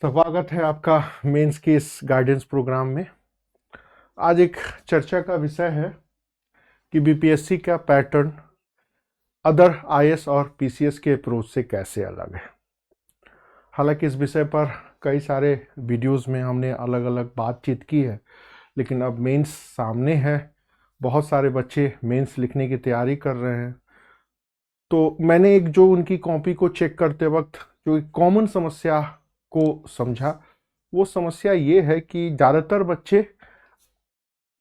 स्वागत है आपका मेंस के इस गाइडेंस प्रोग्राम में। आज एक चर्चा का विषय है कि बीपीएससी का पैटर्न अदर आईएएस और पीसीएस के अप्रोच से कैसे अलग है। हालांकि इस विषय पर कई सारे वीडियोस में हमने अलग अलग बातचीत की है, लेकिन अब मेंस सामने है, बहुत सारे बच्चे मेंस लिखने की तैयारी कर रहे हैं। तो मैंने एक जो उनकी कॉपी को चेक करते वक्त जो एक कॉमन समस्या को समझा, वो समस्या ये है कि ज़्यादातर बच्चे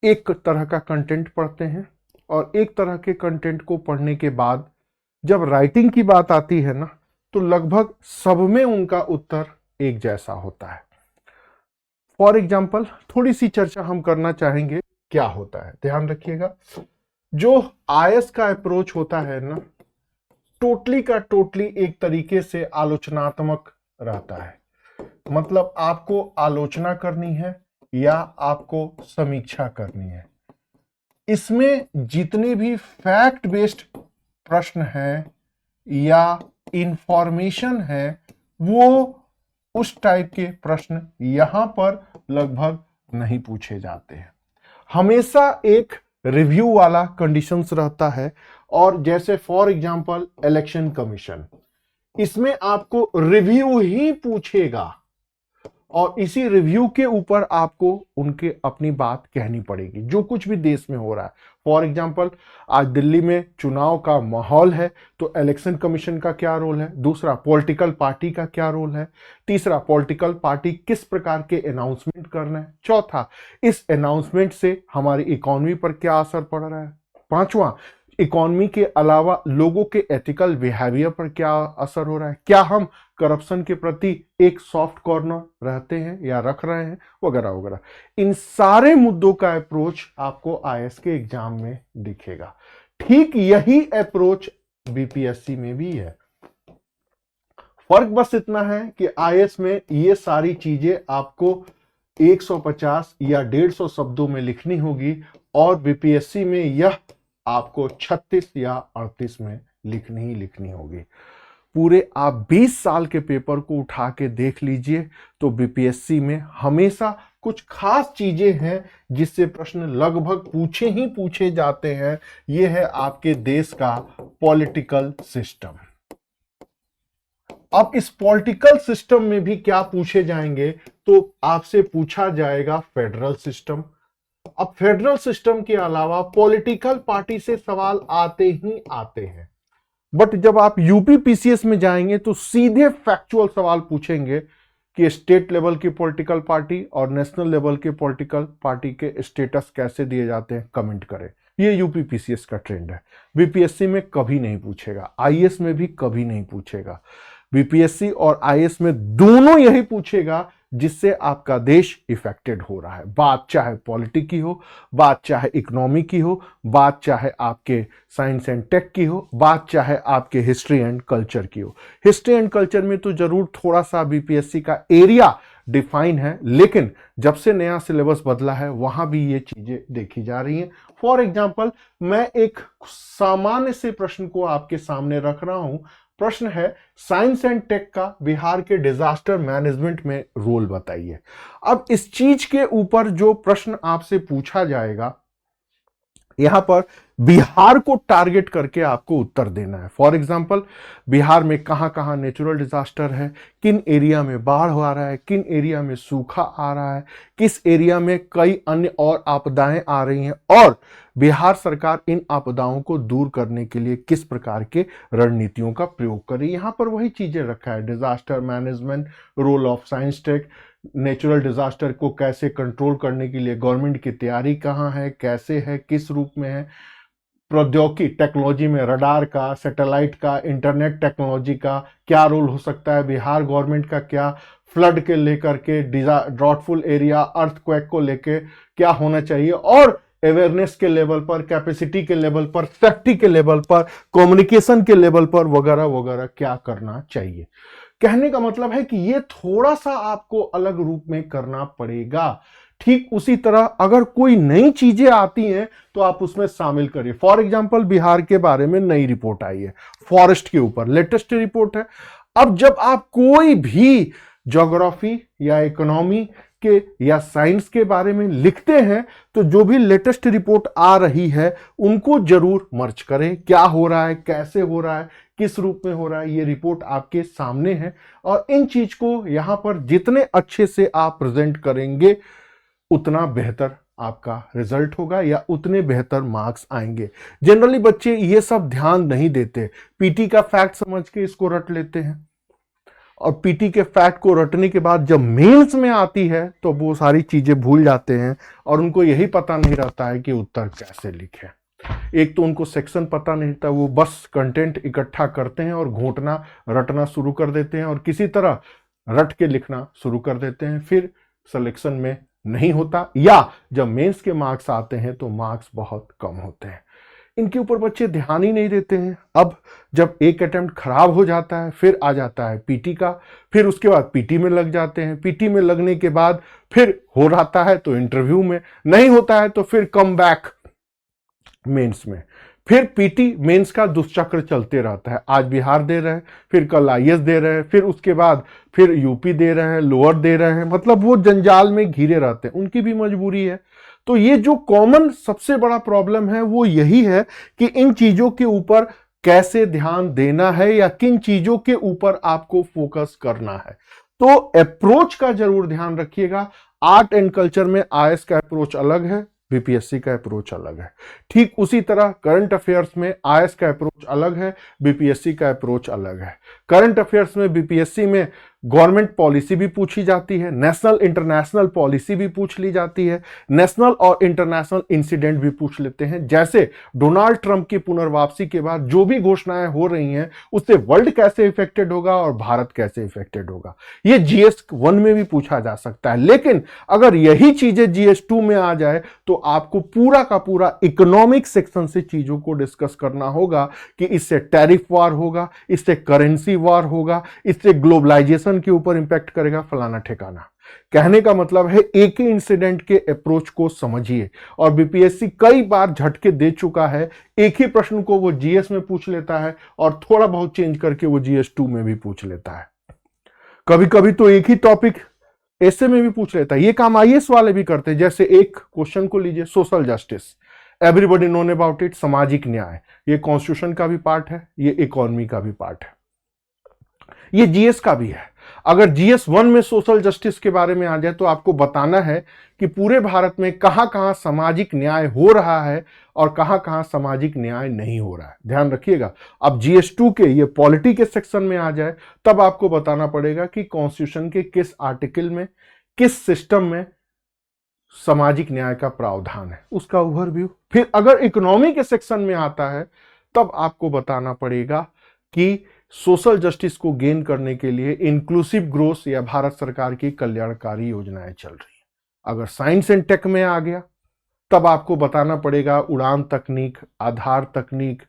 एक तरह का कंटेंट पढ़ते हैं और एक तरह के कंटेंट को पढ़ने के बाद जब राइटिंग की बात आती है ना, तो लगभग सब में उनका उत्तर एक जैसा होता है। फॉर एग्जाम्पल थोड़ी सी चर्चा हम करना चाहेंगे क्या होता है। ध्यान रखिएगा, जो आईएएस का अप्रोच होता है ना, टोटली का टोटली एक तरीके से आलोचनात्मक रहता है। मतलब आपको आलोचना करनी है या आपको समीक्षा करनी है। इसमें जितने भी फैक्ट बेस्ड प्रश्न हैं या इंफॉर्मेशन है, वो उस टाइप के प्रश्न यहां पर लगभग नहीं पूछे जाते हैं। हमेशा एक रिव्यू वाला कंडीशंस रहता है। और जैसे फॉर एग्जांपल इलेक्शन कमीशन, इसमें आपको रिव्यू ही पूछेगा और इसी रिव्यू के ऊपर आपको उनके अपनी बात कहनी पड़ेगी, जो कुछ भी देश में हो रहा है। फॉर एग्जांपल आज दिल्ली में चुनाव का माहौल है, तो इलेक्शन कमीशन का क्या रोल है, दूसरा पॉलिटिकल पार्टी का क्या रोल है, तीसरा पॉलिटिकल पार्टी किस प्रकार के अनाउंसमेंट कर रहे हैं, चौथा इस अनाउंसमेंट से हमारी इकोनॉमी पर क्या असर पड़ रहा है, पांचवा इकोनॉमी के अलावा लोगों के एथिकल बिहेवियर पर क्या असर हो रहा है, क्या हम करप्शन के प्रति एक सॉफ्ट कॉर्नर रहते हैं या रख रहे हैं, वगैरह वगैरह। इन सारे मुद्दों का अप्रोच आपको आईएएस के एग्जाम में दिखेगा। ठीक यही अप्रोच बीपीएससी में भी है। फर्क बस इतना है कि आईएएस में ये सारी चीजें आपको 150 या 150 शब्दों में लिखनी होगी और बीपीएससी में यह आपको 36 या 38 में लिखनी ही लिखनी होगी। पूरे आप 20 साल के पेपर को उठा के देख लीजिए तो बीपीएससी में हमेशा कुछ खास चीजें हैं जिससे प्रश्न लगभग पूछे ही पूछे जाते हैं। यह है आपके देश का पॉलिटिकल सिस्टम। अब इस पॉलिटिकल सिस्टम में भी क्या पूछे जाएंगे, तो आपसे पूछा जाएगा फेडरल सिस्टम। अब फेडरल सिस्टम के अलावा पॉलिटिकल पार्टी से सवाल आते ही आते हैं। बट जब आप यूपी पीसीएस में जाएंगे तो सीधे फैक्चुअल सवाल पूछेंगे कि स्टेट लेवल की पॉलिटिकल पार्टी और नेशनल लेवल के पॉलिटिकल पार्टी के स्टेटस कैसे दिए जाते हैं, कमेंट करें। ये यूपी पीसीएस का ट्रेंड है। बीपीएससी में कभी नहीं पूछेगा, आईएएस में भी कभी नहीं पूछेगा। बीपीएससी और आईएएस में दोनों यही पूछेगा जिससे आपका देश इफेक्टेड हो रहा है। बात चाहे पॉलिटिक की हो, बात चाहे इकोनॉमी की हो, बात चाहे आपके साइंस एंड टेक की हो, बात चाहे आपके हिस्ट्री एंड कल्चर की हो। हिस्ट्री एंड कल्चर में तो जरूर थोड़ा सा बीपीएससी का एरिया डिफाइन है, लेकिन जब से नया सिलेबस बदला है वहां भी ये चीजें देखी जा रही हैं। फॉर एग्जाम्पल मैं एक सामान्य से प्रश्न को आपके सामने रख रहा हूं। प्रश्न है, साइंस एंड टेक का बिहार के डिजास्टर मैनेजमेंट में रोल बताइए। अब इस चीज के ऊपर जो प्रश्न आपसे पूछा जाएगा, यहां पर बिहार को टारगेट करके आपको उत्तर देना है। फॉर एग्जांपल बिहार में कहां कहां नेचुरल डिजास्टर है, किन एरिया में बाढ़ आ रहा है, किन एरिया में सूखा आ रहा है, किस एरिया में कई अन्य और आपदाएं आ रही हैं और बिहार सरकार इन आपदाओं को दूर करने के लिए किस प्रकार के रणनीतियों का प्रयोग करे। यहां पर वही चीजें रखा है, disaster management, role of science tech, natural disaster को कैसे कंट्रोल करने के लिए गवर्नमेंट की तैयारी कहां है, कैसे है, किस रूप में है, प्रौद्योगिकी टेक्नोलॉजी में रडार का, सैटेलाइट का, इंटरनेट टेक्नोलॉजी का क्या रोल हो सकता है, बिहार गवर्नमेंट का क्या फ्लड के लेकर के, ड्रॉटफुल एरिया, अर्थक्वेक को लेकर क्या होना चाहिए और अवेयरनेस के लेवल पर, कैपेसिटी के लेवल पर, सेफ्टी के लेवल पर, कम्युनिकेशन के लेवल पर वगैरह वगैरह क्या करना चाहिए। कहने का मतलब है कि ये थोड़ा सा आपको अलग रूप में करना पड़ेगा। ठीक उसी तरह अगर कोई नई चीजें आती हैं तो आप उसमें शामिल करिए। फॉर एग्जांपल बिहार के बारे में नई रिपोर्ट आई है, फॉरेस्ट के ऊपर लेटेस्ट रिपोर्ट है। अब जब आप कोई भी ज्योग्राफी या इकोनॉमी के या साइंस के बारे में लिखते हैं तो जो भी लेटेस्ट रिपोर्ट आ रही है उनको जरूर मर्ज करें। क्या हो रहा है, कैसे हो रहा है, किस रूप में हो रहा है, ये रिपोर्ट आपके सामने है और इन चीज को यहां पर जितने अच्छे से आप प्रेजेंट करेंगे उतना बेहतर आपका रिजल्ट होगा या उतने बेहतर मार्क्स आएंगे। जनरली बच्चे ये सब ध्यान नहीं देते, पीटी का फैक्ट समझ के इसको रट लेते हैं और पीटी के फैक्ट को रटने के बाद जब मेंस में आती है तो वो सारी चीजें भूल जाते हैं और उनको यही पता नहीं रहता है कि उत्तर कैसे लिखें। एक तो उनको सेक्शन पता नहीं था, वो बस कंटेंट इकट्ठा करते हैं और घोंटना रटना शुरू कर देते हैं और किसी तरह रट के लिखना शुरू कर देते हैं, फिर सिलेक्शन में नहीं होता या जब मेंस के मार्क्स आते हैं तो मार्क्स बहुत कम होते हैं। इनके ऊपर बच्चे ध्यान ही नहीं देते हैं। अब जब एक अटेम्प्ट खराब हो जाता है फिर आ जाता है पीटी का, फिर उसके बाद पीटी में लग जाते हैं, पीटी में लगने के बाद फिर हो रहा है तो इंटरव्यू में, नहीं होता है तो फिर कम बैक मेंस में, फिर पीटी मेंस का दुष्चक्र चलते रहता है। आज बिहार दे रहे हैं, फिर कल आईएएस दे रहे हैं, फिर उसके बाद फिर यूपी दे रहे हैं, लोअर दे रहे हैं, मतलब वो जंजाल में घिरे रहते हैं, उनकी भी मजबूरी है। तो ये जो कॉमन सबसे बड़ा प्रॉब्लम है वो यही है कि इन चीजों के ऊपर कैसे ध्यान देना है या किन चीजों के ऊपर आपको फोकस करना है। तो अप्रोच का जरूर ध्यान रखिएगा। आर्ट एंड कल्चर में आईएएस का अप्रोच अलग है, बीपीएससी का अप्रोच अलग है। ठीक उसी तरह करंट अफेयर्स में आईएएस का अप्रोच अलग है, बीपीएससी का अप्रोच अलग है। करंट अफेयर्स में बीपीएससी में गवर्नमेंट पॉलिसी भी पूछी जाती है, नेशनल इंटरनेशनल पॉलिसी भी पूछ ली जाती है, नेशनल और इंटरनेशनल इंसिडेंट भी पूछ लेते हैं। जैसे डोनाल्ड ट्रंप की पुनर्वापसी के बाद जो भी घोषणाएं हो रही हैं उससे वर्ल्ड कैसे इफेक्टेड होगा और भारत कैसे इफेक्टेड होगा, ये जीएस 1 में भी पूछा जा सकता है। लेकिन अगर यही चीजें जीएस 2 में आ जाए तो आपको पूरा का पूरा इकोनॉमिक सेक्शन से चीजों को डिस्कस करना होगा कि इससे टैरिफ वार होगा, इससे करेंसी वार होगा, इससे ग्लोबलाइजेशन के ऊपर इंपैक्ट करेगा, फलाना ठिकाना। कहने का मतलब है एक ही इंसिडेंट के अप्रोच को समझिए। और बीपीएससी कई बार झटके दे चुका है, एक ही प्रश्न को वो जीएस में पूछ लेता है और थोड़ा बहुत चेंज करके वो जीएस 2 में भी पूछ लेता है। कभी कभी तो एक ही टॉपिक ऐसे में भी पूछ लेता है। ये काम आईएएस वाले भी करते हैं। जैसे एक क्वेश्चन को लीजिए, social justice, everybody known about it, सामाजिक न्याय, ये कॉन्स्टिट्यूशन का भी पार्ट है, ये इकोनॉमी का भी पार्ट है, ये जीएस का भी है। अगर जीएस 1 में सोशल जस्टिस के बारे में आ जाए तो आपको बताना है कि पूरे भारत में कहां कहां सामाजिक न्याय हो रहा है और कहां कहां सामाजिक न्याय नहीं हो रहा है। ध्यान रखिएगा। अब जीएस 2 के ये पॉलिटी के सेक्शन में आ जाए तब आपको बताना पड़ेगा कि कॉन्स्टिट्यूशन के किस आर्टिकल में, किस सिस्टम में सामाजिक न्याय का प्रावधान है, उसका ओवरव्यू। फिर अगर इकोनॉमी के सेक्शन में आता है तब आपको बताना पड़ेगा कि सोशल जस्टिस को गेन करने के लिए इंक्लूसिव ग्रोथ या भारत सरकार की कल्याणकारी योजनाएं चल रही हैं। अगर साइंस एंड टेक में आ गया तब आपको बताना पड़ेगा उड़ान तकनीक, आधार तकनीक,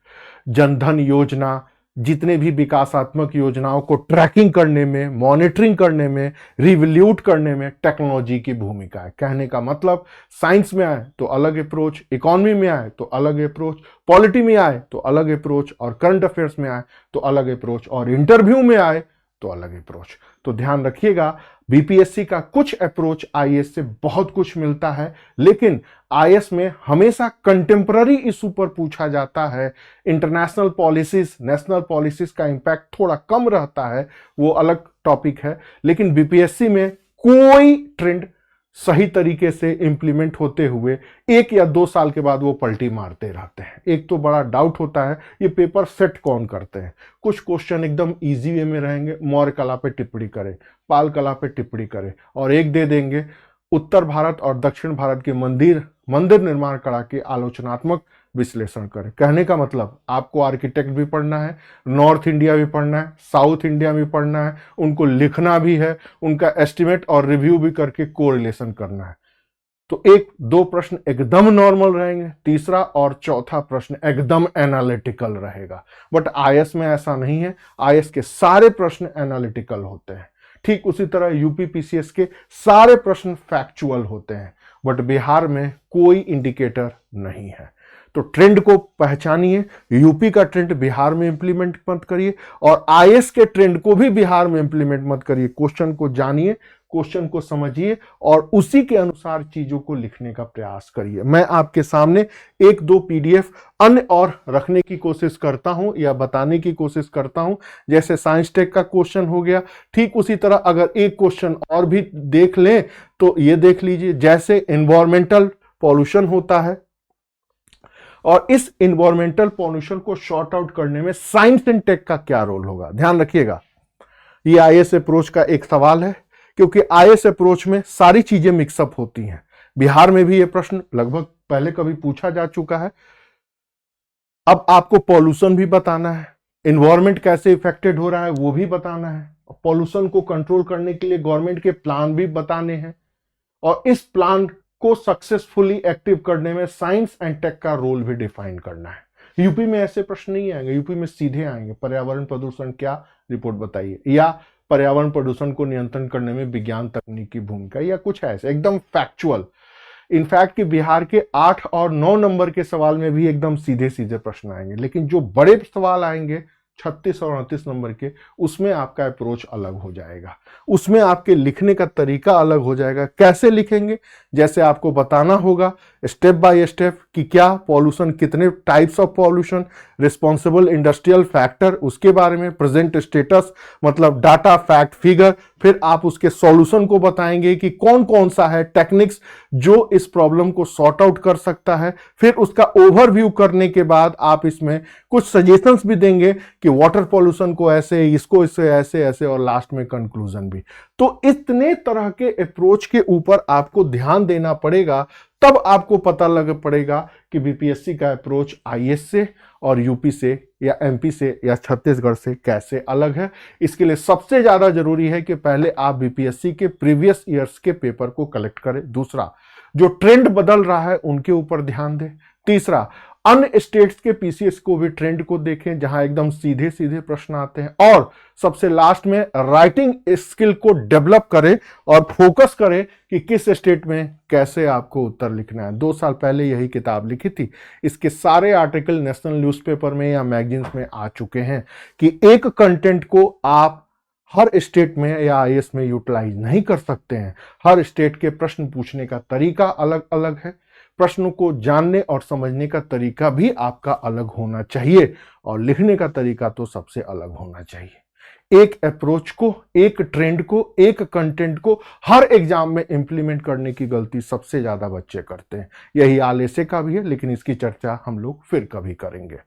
जनधन योजना, जितने भी विकासात्मक योजनाओं को ट्रैकिंग करने में, मॉनिटरिंग करने में, रिवैल्यूट करने में टेक्नोलॉजी की भूमिका है। कहने का मतलब साइंस में आए तो अलग अप्रोच, इकोनॉमी में आए तो अलग अप्रोच, पॉलिटी में आए तो अलग अप्रोच और करंट अफेयर्स में आए तो अलग अप्रोच और इंटरव्यू में आए तो अलग अप्रोच। तो ध्यान रखिएगा, बीपीएससी का कुछ अप्रोच आईएएस से बहुत कुछ मिलता है, लेकिन आईएएस में हमेशा कंटेम्पररी इशू पर पूछा जाता है। इंटरनेशनल पॉलिसीज, नेशनल पॉलिसीज का इंपैक्ट थोड़ा कम रहता है, वो अलग टॉपिक है। लेकिन बीपीएससी में कोई ट्रेंड सही तरीके से इंप्लीमेंट होते हुए 1 या 2 साल के बाद वो पलटी मारते रहते हैं। एक तो बड़ा डाउट होता है ये पेपर सेट कौन करते हैं। कुछ क्वेश्चन एकदम इजी वे में रहेंगे, मौर्य कला पे टिप्पणी करें, पाल कला पे टिप्पणी करें, और एक दे देंगे उत्तर भारत और दक्षिण भारत के मंदिर निर्माण कला के आलोचनात्मक विश्लेषण करें। कहने का मतलब आपको आर्किटेक्ट भी पढ़ना है, नॉर्थ इंडिया भी पढ़ना है, साउथ इंडिया भी पढ़ना है, उनको लिखना भी है, उनका एस्टिमेट और रिव्यू भी करके कोरिलेशन करना है। तो 1-2 प्रश्न एकदम नॉर्मल रहेंगे, तीसरा और चौथा प्रश्न एकदम एनालिटिकल रहेगा। बट आईएएस में ऐसा नहीं है, आईएएस के सारे प्रश्न एनालिटिकल होते हैं। ठीक उसी तरह यूपी पीसीएस के सारे प्रश्न फैक्चुअल होते हैं, बट बिहार में कोई इंडिकेटर नहीं है। तो ट्रेंड को पहचानिए, यूपी का ट्रेंड बिहार में इंप्लीमेंट मत करिए और आईएएस के ट्रेंड को भी बिहार में इंप्लीमेंट मत करिए। क्वेश्चन को जानिए, क्वेश्चन को समझिए और उसी के अनुसार चीजों को लिखने का प्रयास करिए। मैं आपके सामने एक दो पीडीएफ अन्य और रखने की कोशिश करता हूं या बताने की कोशिश करता हूं, जैसे साइंस टेक का क्वेश्चन हो गया, ठीक उसी तरह अगर एक क्वेश्चन और भी देख लें तो ये देख लीजिए, जैसे एनवायरमेंटल पॉल्यूशन होता है और इस एनवायरमेंटल पॉल्यूशन को शॉर्ट आउट करने में साइंस एंड टेक का क्या रोल होगा। ध्यान रखिएगा, ये आईएएस अप्रोच का एक सवाल है, क्योंकि आईएएस अप्रोच में सारी चीजें मिक्सअप होती हैं। बिहार में भी ये प्रश्न लगभग पहले कभी पूछा जा चुका है। अब आपको पॉल्यूशन भी बताना है, एनवायरमेंट कैसे इफेक्टेड हो रहा है वो भी बताना है, पॉल्यूशन को कंट्रोल करने के लिए गवर्नमेंट के प्लान भी बताने हैं और इस प्लान को सक्सेसफुली एक्टिव करने में साइंस एंड टेक का रोल भी डिफाइन करना है। यूपी में ऐसे प्रश्न नहीं आएंगे, यूपी में सीधे आएंगे पर्यावरण प्रदूषण क्या, रिपोर्ट बताइए, या पर्यावरण प्रदूषण को नियंत्रण करने में विज्ञान तकनीक की भूमिका, या कुछ ऐसे एकदम फैक्चुअल। इनफैक्ट कि बिहार के 8 और 9 नंबर के सवाल में भी एकदम सीधे सीधे प्रश्न आएंगे, लेकिन जो बड़े सवाल आएंगे 36 और 38 नंबर के, उसमें आपका अप्रोच अलग हो जाएगा, उसमें आपके लिखने का तरीका अलग हो जाएगा। कैसे लिखेंगे, जैसे आपको बताना होगा स्टेप बाय स्टेप कि क्या पॉल्यूशन, कितने types of pollution, responsible industrial factor, उसके बारे में प्रेजेंट स्टेटस मतलब डाटा फैक्ट फिगर, फिर आप उसके सॉल्यूशन को बताएंगे कि कौन कौन सा है टेक्निक्स जो इस प्रॉब्लम को सॉर्ट आउट कर सकता है, फिर उसका ओवरव्यू करने के बाद आप इसमें कुछ सजेशंस भी देंगे कि वाटर पॉल्यूशन को ऐसे, इसको इससे ऐसे ऐसे, और लास्ट में कंक्लूजन भी। तो इतने तरह के अप्रोच के ऊपर आपको ध्यान देना पड़ेगा, तब आपको पता लग पड़ेगा कि बीपीएससी का अप्रोच आईएएस से और यूपी से या एमपी से या छत्तीसगढ़ से कैसे अलग है। इसके लिए सबसे ज्यादा जरूरी है कि पहले आप बीपीएससी के प्रीवियस ईयर्स के पेपर को कलेक्ट करें। दूसरा, जो ट्रेंड बदल रहा है उनके ऊपर ध्यान दें। तीसरा, अन्य स्टेट्स के पीसीएस को भी ट्रेंड को देखें जहां एकदम सीधे सीधे प्रश्न आते हैं। और सबसे लास्ट में राइटिंग स्किल को डेवलप करें और फोकस करें कि किस स्टेट में कैसे आपको उत्तर लिखना है। 2 साल पहले यही किताब लिखी थी, इसके सारे आर्टिकल नेशनल न्यूज़पेपर में या मैगजीन्स में आ चुके हैं कि एक कंटेंट को आप हर स्टेट में या आईएएस में यूटिलाइज नहीं कर सकते हैं। हर स्टेट के प्रश्न पूछने का तरीका अलग अलग है, प्रश्नों को जानने और समझने का तरीका भी आपका अलग होना चाहिए और लिखने का तरीका तो सबसे अलग होना चाहिए। एक अप्रोच को, एक ट्रेंड को, एक कंटेंट को हर एग्जाम में इंप्लीमेंट करने की गलती सबसे ज्यादा बच्चे करते हैं। यही आलस्य का भी है, लेकिन इसकी चर्चा हम लोग फिर कभी करेंगे।